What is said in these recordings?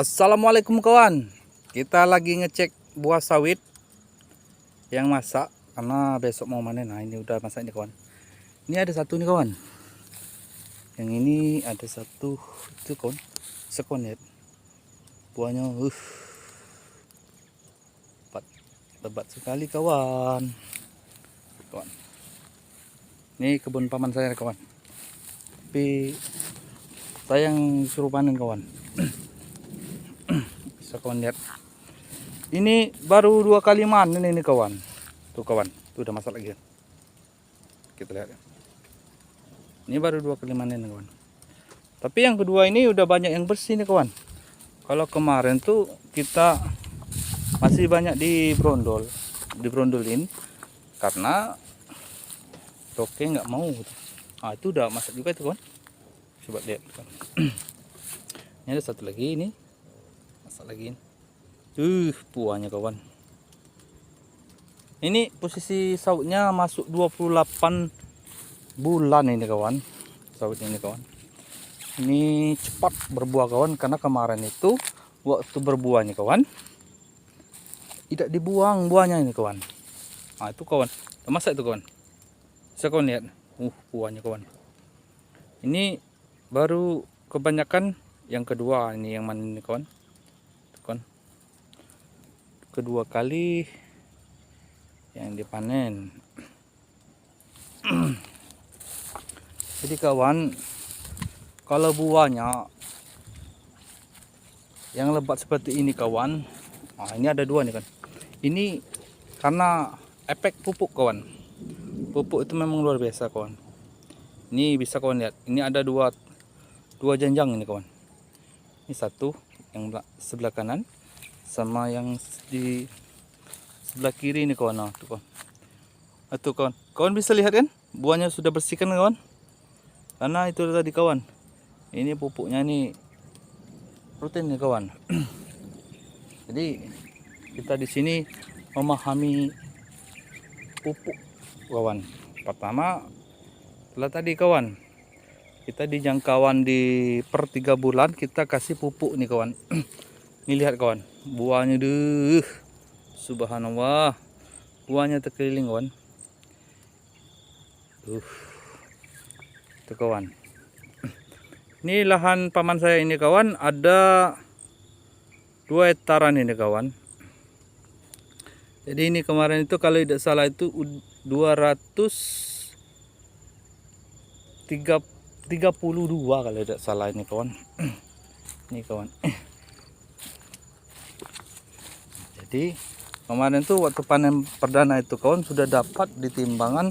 Assalamualaikum kawan. Kita lagi ngecek buah sawit yang masak karena besok mau panen. Nah, ini udah masak nih kawan. Ini ada satu nih kawan. Yang ini ada satu itu kawan. Sekon ya. Buahnya lebat sekali kawan. Kawan. Ini kebun paman saya kawan. Tapi saya yang suruh panen kawan. Bisa kawan lihat. Ini baru 2 kali manen ini kawan. Tuh kawan, tuh udah masak lagi. Kita lihat. Ini baru 2 kali manen kawan. Tapi yang kedua ini udah banyak yang bersih nih kawan. Kalau kemarin tuh kita masih banyak dibrondolin karena toke nggak mau. Ah, itu udah masak juga itu kawan. Coba lihat kawan. Ini ada satu lagi ini. Masak lagi. Buahnya kawan. Ini posisi sautnya masuk 28 bulan ini kawan. Saut ini kawan. Ini cepat berbuah kawan karena kemarin itu waktu berbuahnya kawan tidak dibuang buahnya ini kawan. Nah, itu kawan. Udah masak itu kawan. Bisa kawan lihat. Buahnya kawan. Ini baru kebanyakan yang kedua ini yang mana ini kawan. Kawan. Kedua kali yang dipanen. Jadi kawan, kalau buahnya yang lebat seperti ini kawan, nah ini ada dua nih kan. Ini karena efek pupuk kawan. Pupuk itu memang luar biasa kawan. Ini bisa kawan lihat. Ini ada dua jenjang ini kawan. Ini satu yang sebelah kanan sama yang di sebelah kiri ini kawan. Nah, tuh kawan. Itu kawan. Kawan bisa lihat kan? Buahnya sudah bersihkan kawan. Karena itu tadi kawan. Ini pupuknya ini rutin nih kawan. Jadi kita di sini memahami pupuk kawan. Pertama setelah tadi kawan, kita di jangkauan di per 3 bulan kita kasih pupuk nih kawan. Ini lihat kawan, buahnya subhanallah, buahnya terkeliling kawan. Itu kawan. Ini lahan paman saya ini kawan, ada 2 hektaran ini kawan. Jadi ini kemarin itu kalau tidak salah itu 232 kalau tidak salah ini kawan. Ini kawan. Jadi kemarin tuh waktu panen perdana itu kawan sudah dapat di timbangan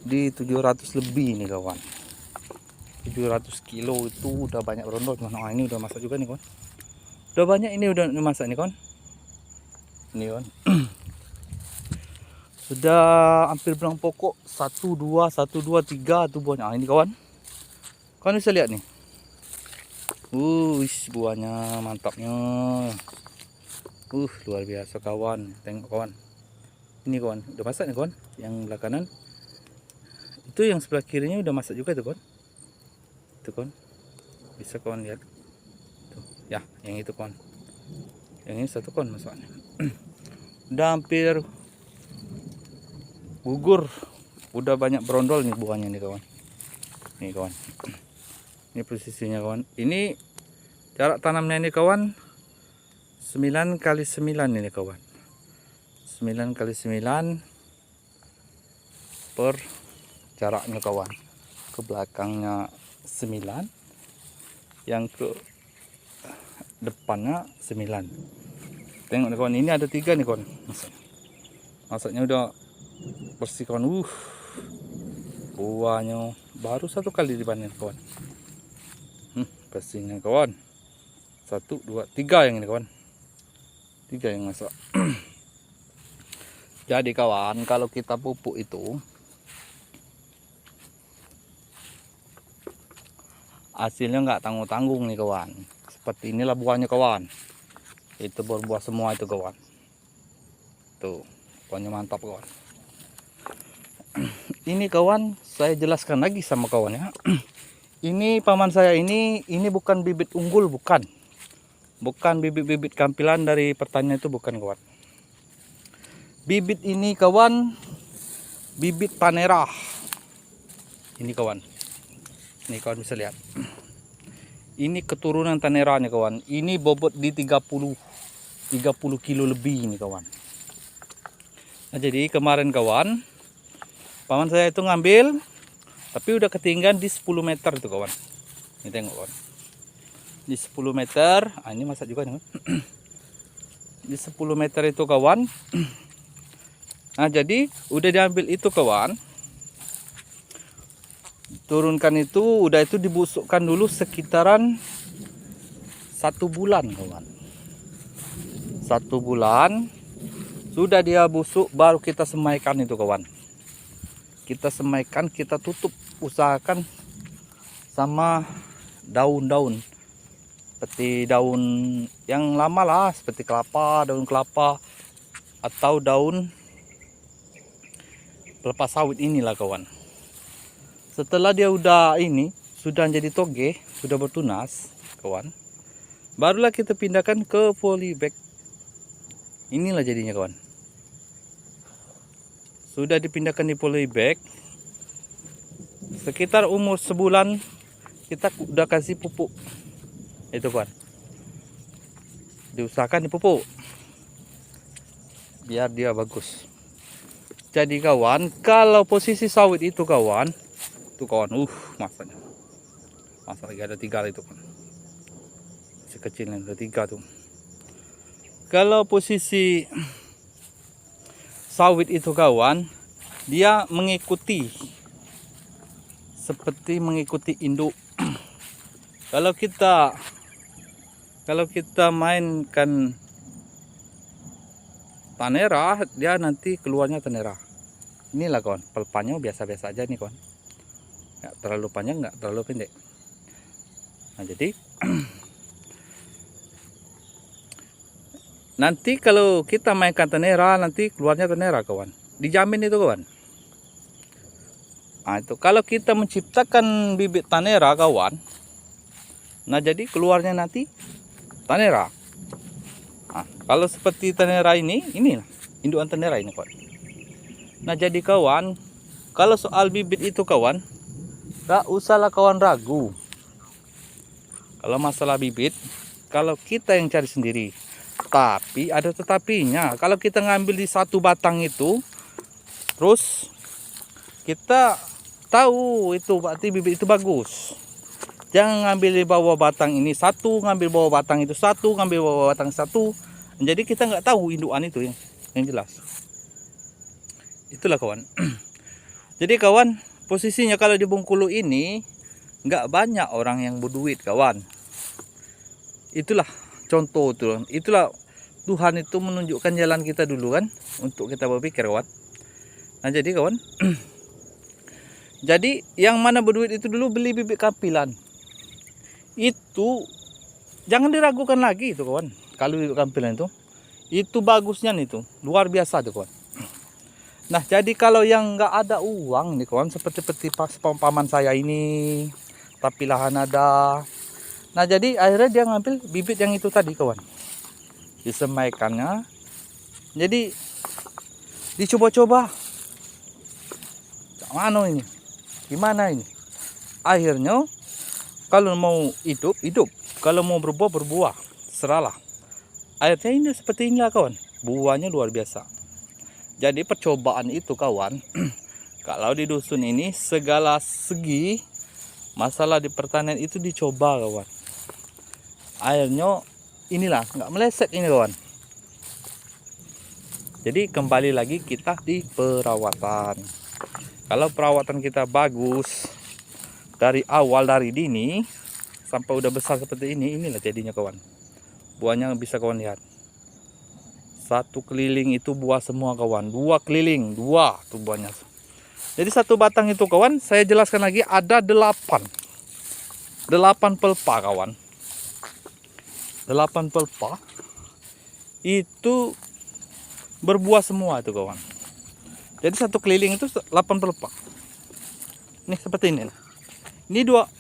di 700 lebih nih kawan. 700 kilo itu udah banyak berondol. Nah, ini udah masak juga nih kawan. Udah banyak ini udah masak nih kawan. Ini kawan. Sudah hampir bilang pokok 1 2 3 tuh buahnya. Nah, ini kawan. Kawan bisa lihat nih. Buahnya mantapnya. Luar biasa kawan. Tengok kawan. Ini kawan, udah masak nih kawan. Yang belah kanan. Itu yang sebelah kirinya udah masak juga tuh kawan. Itu kawan. Bisa kawan lihat. Tuh, ya, yang itu kawan. Yang ini satu kawan masaknya. Udah hampir gugur. Udah banyak berondol nih buahnya nih kawan. Nih kawan. Ini posisinya kawan. Ini jarak tanamnya ini kawan 9 kali 9 ini kawan. 9 kali 9 per jaraknya kawan. Ke belakangnya 9, yang ke depannya 9. Tengok nih kawan, ini ada 3 nih kawan. Masaknya udah bersih kawan. Buahnya baru 1 kali dipanen kawan. Bersihnya kawan. 1 2 3 yang ini kawan. 3 yang masak. Jadi kawan, kalau kita pupuk itu hasilnya nggak tanggung-tanggung nih kawan. Seperti inilah buahnya kawan. Itu berbuah semua itu kawan. Tuh, buahnya mantap kawan. Ini kawan, saya jelaskan lagi sama kawan ya. Ini paman saya ini bukan bibit unggul, bukan. Bukan bibit-bibit kampilan dari pertanian, itu bukan kawan. Bibit ini kawan, bibit Tanera. Ini kawan. Ini kawan bisa lihat. Ini keturunan Tanera nih kawan. Ini bobot di 30 kilo lebih ini kawan. Nah, jadi kemarin kawan, paman saya itu ngambil, tapi udah ketinggian di 10 meter itu kawan. Ini tengok kawan. Di 10 meter, ini masak juga nih. Di 10 meter itu kawan. Nah, jadi udah diambil itu kawan. Turunkan itu, udah itu dibusukkan dulu sekitaran 1 bulan kawan. 1 bulan sudah dia busuk, baru kita semaikan itu kawan. Kita semaikan, kita tutup, usahakan sama daun-daun seperti daun yang lama lah, seperti kelapa, daun kelapa atau daun kelapa sawit inilah kawan. Setelah dia udah ini, sudah jadi toge, sudah bertunas kawan, barulah kita pindahkan ke polybag. Inilah jadinya kawan. Sudah dipindahkan di polybag, sekitar umur sebulan kita udah kasih pupuk. Itu kawan, diusahakan dipupuk biar dia bagus. Jadi kawan, kalau posisi sawit itu kawan, masanya masa lagi ada 3 itu kan, masih kecil yang ada 3 tuh. Kalau posisi sawit itu kawan, dia mengikuti seperti mengikuti induk. Kalau kita mainkan Tanera, dia nanti keluarnya Tanera. Inilah kawan, pelpanya biasa-biasa aja nih kawan. Nggak terlalu panjang, nggak terlalu pendek. Nah, jadi nanti kalau kita mainkan Tanera, nanti keluarnya Tanera kawan. Dijamin itu kawan. Nah, itu kalau kita menciptakan bibit Tanera kawan, nah jadi keluarnya nanti Tanera. Nah, kalau seperti Tanera ini indukan Tanera ini kawan. Nah, jadi kawan, kalau soal bibit itu kawan, gak usahlah kawan ragu. Kalau masalah bibit, kalau kita yang cari sendiri. Tapi ada tetapinya. Kalau kita ngambil di 1 batang itu, terus kita tahu itu berarti bibit itu bagus. Jangan ngambil di bawah batang ini 1, ngambil bawah batang itu 1, ngambil bawah batang 1. Jadi kita nggak tahu indukan itu yang jelas. Itulah kawan. Jadi kawan, posisinya kalau di Bengkulu ini nggak banyak orang yang berduit kawan. Itulah contoh tuh. Itulah Tuhan itu menunjukkan jalan kita dulu kan, untuk kita berpikir kawan. Nah, jadi kawan, jadi yang mana berduit itu dulu beli bibit kampilan. Itu jangan diragukan lagi itu kawan. Kalau bibit kampilan itu bagusnya nih tuh, luar biasa tuh kawan. Nah, jadi kalau yang nggak ada uang nih kawan, seperti paman saya ini, tapi lahan ada. Nah, jadi akhirnya dia ngambil bibit yang itu tadi kawan, disemaikannya. Jadi dicoba-coba, mana ini, gimana ini. Akhirnya kalau mau hidup, kalau mau berbuah, serahlah. Akhirnya ini seperti inilah kawan, buahnya luar biasa. Jadi percobaan itu kawan, kalau di dusun ini segala segi masalah di pertanian itu dicoba kawan. Akhirnya inilah nggak meleset ini kawan. Jadi kembali lagi kita di perawatan. Kalau perawatan kita bagus dari awal, dari dini sampai udah besar seperti ini, inilah jadinya kawan. Buahnya bisa kawan lihat. 1 keliling itu buah semua kawan. 2 keliling, 2 tuh buahnya. Jadi 1 batang itu kawan, saya jelaskan lagi ada 8 pelpa kawan. 8 pelpa itu berbuah semua itu kawan. Jadi 1 keliling itu 8 pelpa. Nih seperti ini. Ini dua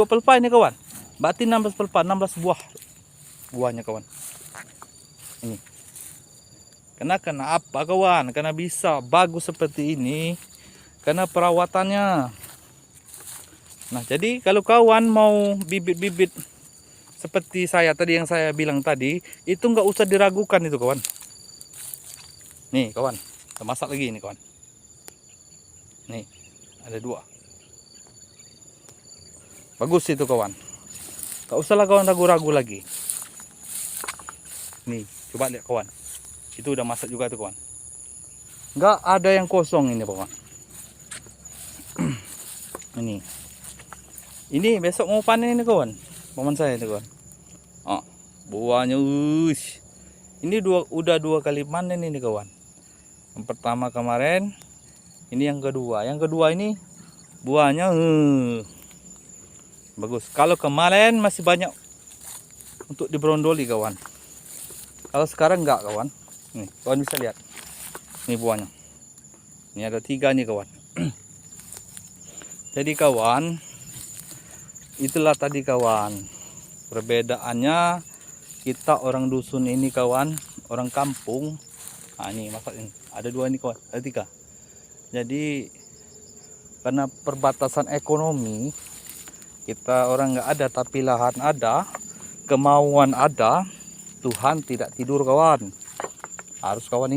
pelpa ini kawan. Berarti 16 pelpa, 16 buah. buahnya kawan. Ini. Kena apa kawan? Karena bisa bagus seperti ini, karena perawatannya. Nah, jadi kalau kawan mau bibit-bibit seperti saya tadi yang saya bilang tadi, itu nggak usah diragukan itu kawan. Nih kawan, kita masak lagi ini kawan. Nih, ada 2. Bagus itu kawan. Gak usahlah kawan ragu-ragu lagi. Nih, coba lihat kawan. Itu udah masak juga tuh kawan. Nggak ada yang kosong ini kawan. Ini besok mau panen ini kawan. Paman saya ini kawan. Oh, buahnya ini udah 2 kali panen ini kawan. Yang pertama kemarin, ini yang kedua. Yang kedua ini buahnya bagus. Kalau kemarin masih banyak untuk diberondoli kawan. Kalau sekarang enggak kawan. Nih, kawan bisa lihat. Ini buahnya. Ini ada 3 nih kawan. Jadi kawan, itulah tadi kawan. Perbedaannya kita orang dusun ini kawan, orang kampung. Nah, ini masak ini. Ada 2 ini kawan, ada 3. Jadi karena perbatasan ekonomi, kita orang nggak ada tapi lahan ada, kemauan ada, Tuhan tidak tidur kawan. Harus kawan ini.